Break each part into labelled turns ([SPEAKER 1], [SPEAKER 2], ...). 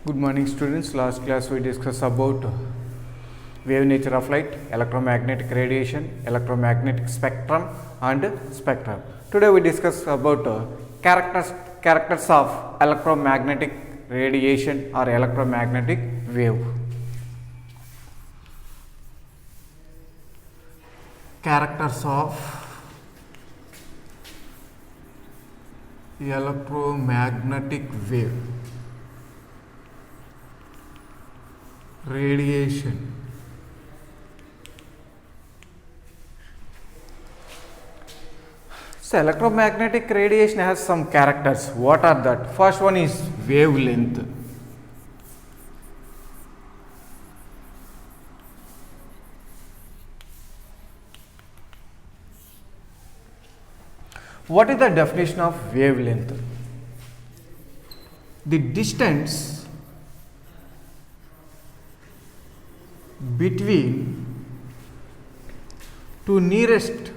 [SPEAKER 1] Good morning students. Last class we discussed about wave nature of light, electromagnetic radiation, electromagnetic spectrum and spectrum. Today we discuss about characters of electromagnetic radiation or electromagnetic wave. Characters of electromagnetic wave. Radiation. So electromagnetic radiation has some characters. What are that? First one is wavelength. What is the definition of wavelength? The distance between two nearest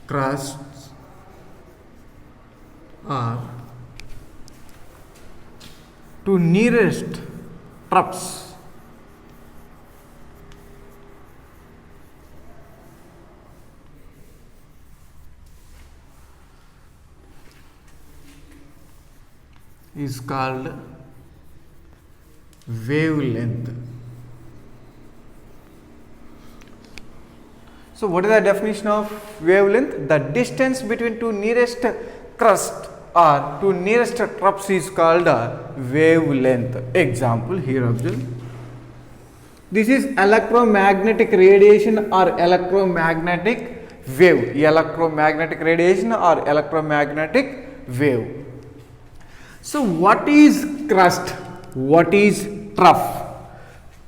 [SPEAKER 1] crusts or two nearest troughs is called wavelength. So what is the definition of wavelength? The distance between two nearest crust or two nearest troughs is called a wavelength. Example, here observe. This is electromagnetic radiation or electromagnetic wave. Electromagnetic radiation or electromagnetic wave. So what is crust? What is trough?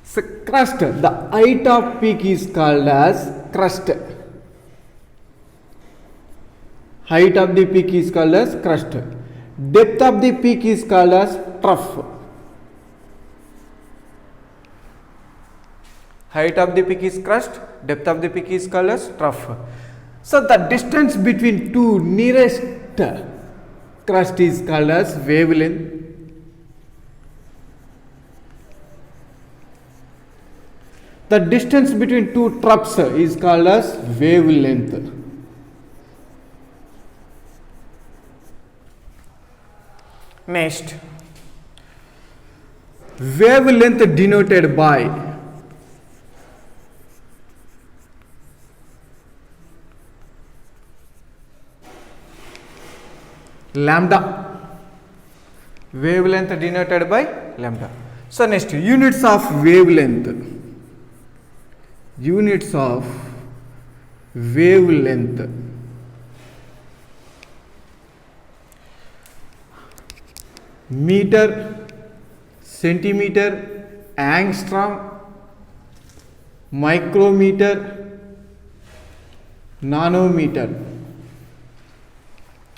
[SPEAKER 1] So crust, the height of peak is called as crust. Height of the peak is called as crust. Depth of the peak is called as trough. Height of the peak is crust, depth of the peak is called as trough. So the distance between two nearest crust is called as wavelength. The distance between two troughs is called as wavelength. Next, wavelength denoted by lambda. Wavelength denoted by lambda. So next, units of wavelength. Units of wavelength. Meter, centimeter, angstrom, micrometer, nanometer.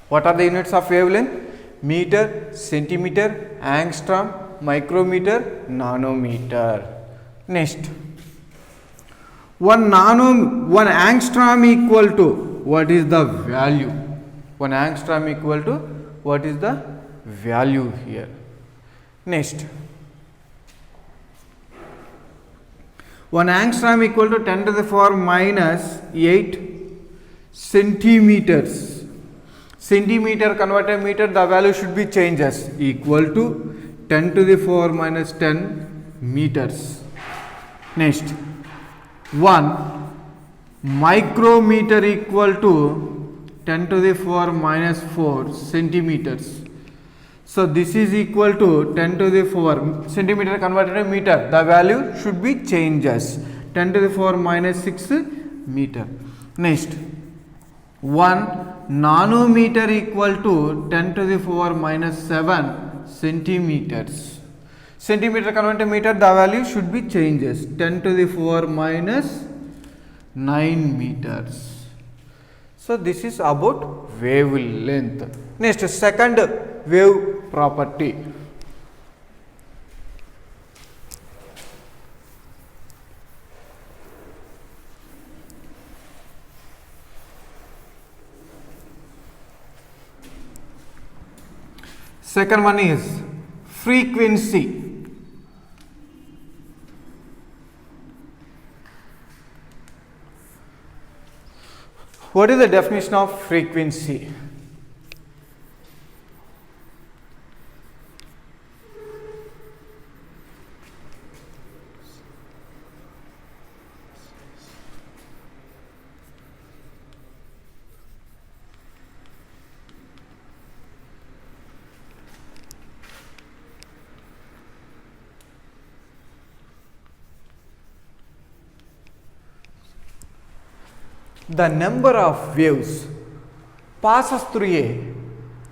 [SPEAKER 1] What are the units of wavelength? Meter, centimeter, angstrom, micrometer, nanometer. Next, one angstrom equal to, what is the value? One angstrom equal to, what is the value here? Next, one angstrom equal to 10 to the power minus 8 centimeters. Centimeter converted meter, the value should be changes, equal to 10 to the power minus 10 meters. Next, 1 micrometer equal to 10 to the power minus 4 centimeters. So this is equal to 10 to the power centimeter converted to meter. The value should be changes, 10 to the power minus 6 meter. Next, 1 nanometer equal to 10 to the power minus 7 centimeters. Centimeter converted to meter, the value should be changes, 10 to the power minus 9 meters. So this is about wavelength. Next, second wave property. Second one is frequency. What is the definition of frequency? The number of waves passes through a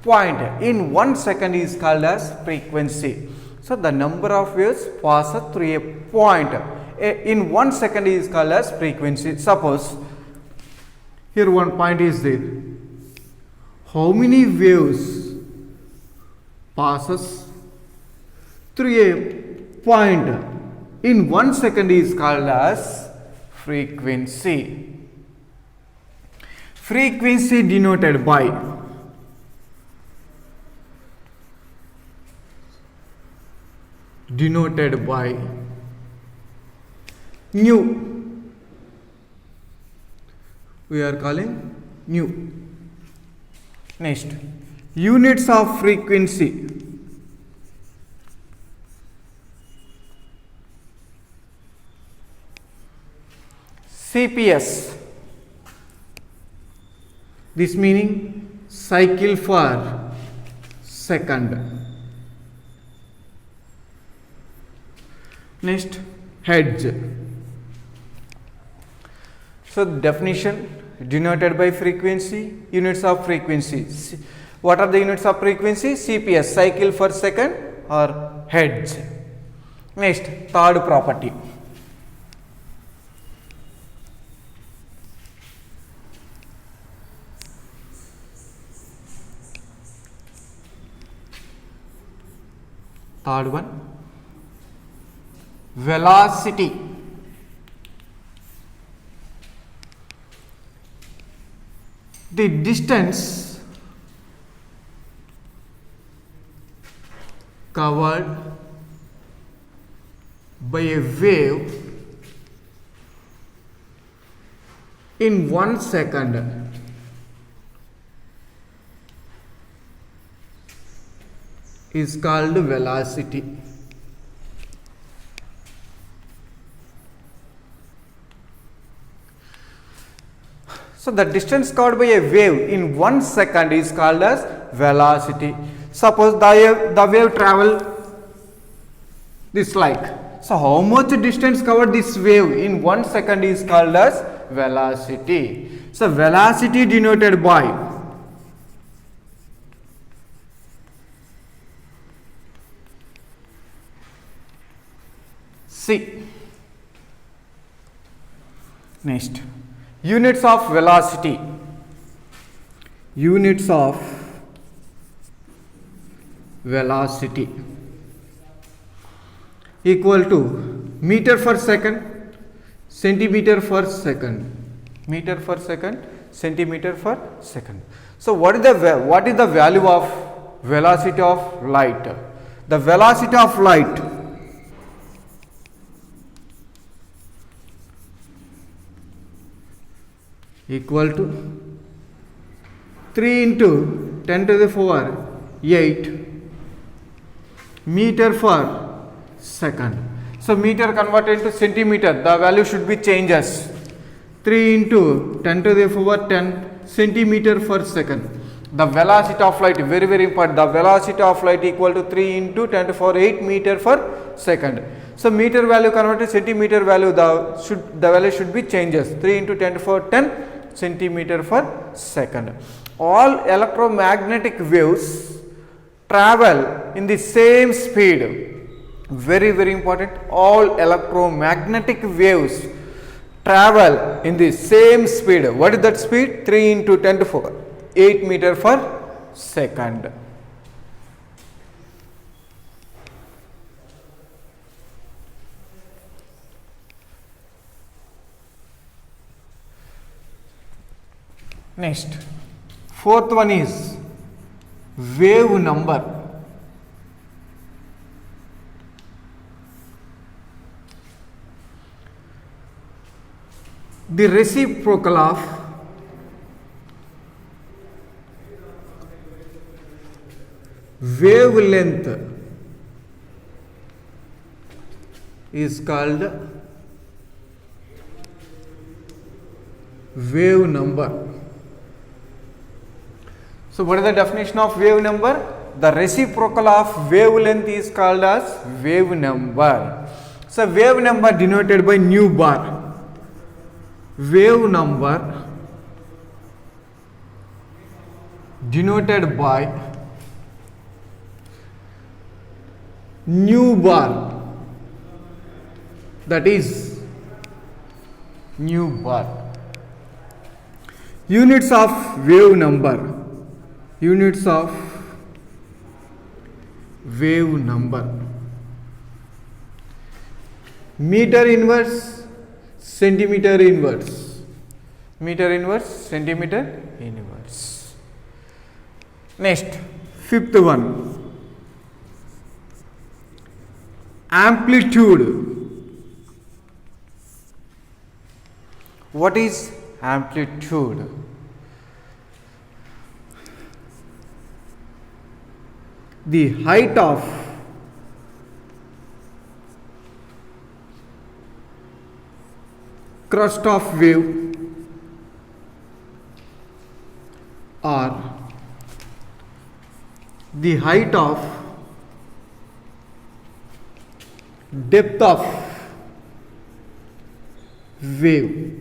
[SPEAKER 1] point in 1 second is called as frequency. So the number of waves passes through a point in 1 second is called as frequency. Suppose here one point is there. How many waves passes through a point in 1 second is called as frequency. Frequency denoted by nu. We are calling nu. Next, units of frequency. CPS. This meaning cycle for second. Next, hertz. So definition denoted by frequency, units of frequency. What are the units of frequency? CPS, cycle for second, or hertz. Next, third property. Third one, velocity. The distance covered by a wave in 1 second is called velocity. So the distance covered by a wave in 1 second is called as velocity. Suppose the wave travel this like. So how much distance covered this wave in 1 second is called as velocity. So velocity denoted by C. Next, units of velocity. Units of velocity equal to meter per second, centimeter per second, meter per second, centimeter per second. So what is the value of velocity of light? The velocity of light equal to 3 into 10 to the power 8 meter per second. So meter converted into centimeter, the value should be changes. 3 into 10 to the power 10 centimeter per second. The velocity of light, very very important, the velocity of light equal to 3 into 10 to the power 8 meter per second. So meter value converted to centimeter value, the value should be changes. 3 into 10 to the power 10 centimeter per second. All electromagnetic waves travel in the same speed. Very very important, all electromagnetic waves travel in the same speed. What is that speed? 3 into 10 to the power 8 meter per second. Next, fourth one is wave number. the reciprocal of wavelength is called wave number. So what is the definition of wave number? The reciprocal of wavelength is called as wave number. So wave number denoted by nu bar. Wave number denoted by nu bar, that is nu bar. Units of wave number, units of wave number: meter inverse, centimeter inverse, meter inverse, centimeter inverse. Next, fifth one, amplitude. What is amplitude? The height of crest of wave or the height of depth of wave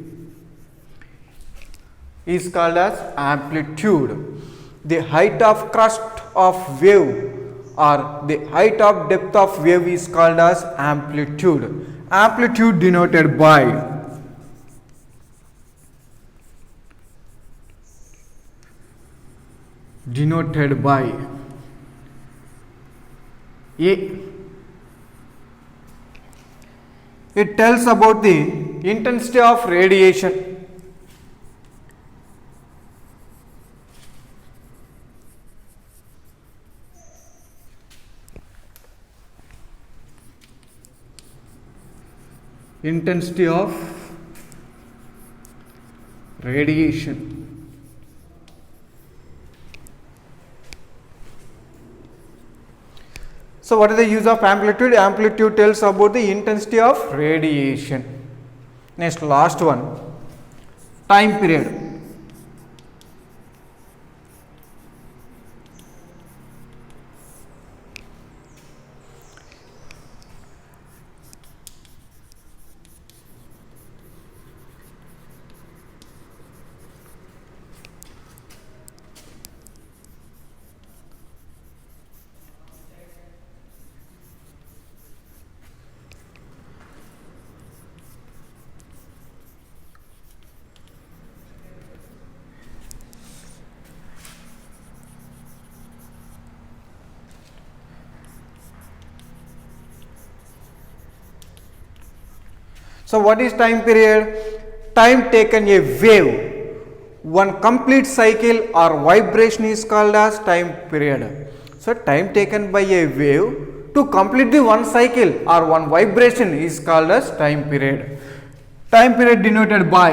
[SPEAKER 1] is called as amplitude. The height of crest of wave or the height of depth of wave is called as amplitude. Amplitude denoted by A. It tells about the intensity of radiation. Intensity of radiation. So what is the use of amplitude? Amplitude tells about the intensity of radiation. Next, last one, time period. So what is time period? Time taken a wave, one complete cycle or vibration is called as time period. So time taken by a wave to complete the one cycle or one vibration is called as time period. Time period denoted by,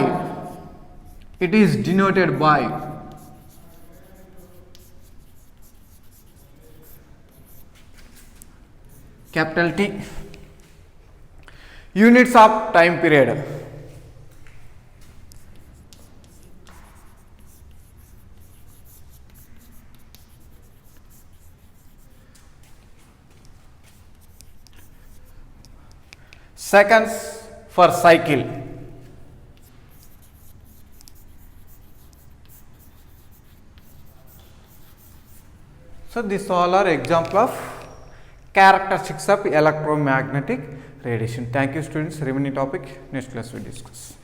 [SPEAKER 1] it is denoted by capital T. Units of time period. Seconds for cycle. So these all are example of characteristics of electromagnetic radiation. Thank you students. Remaining topic next class we discuss.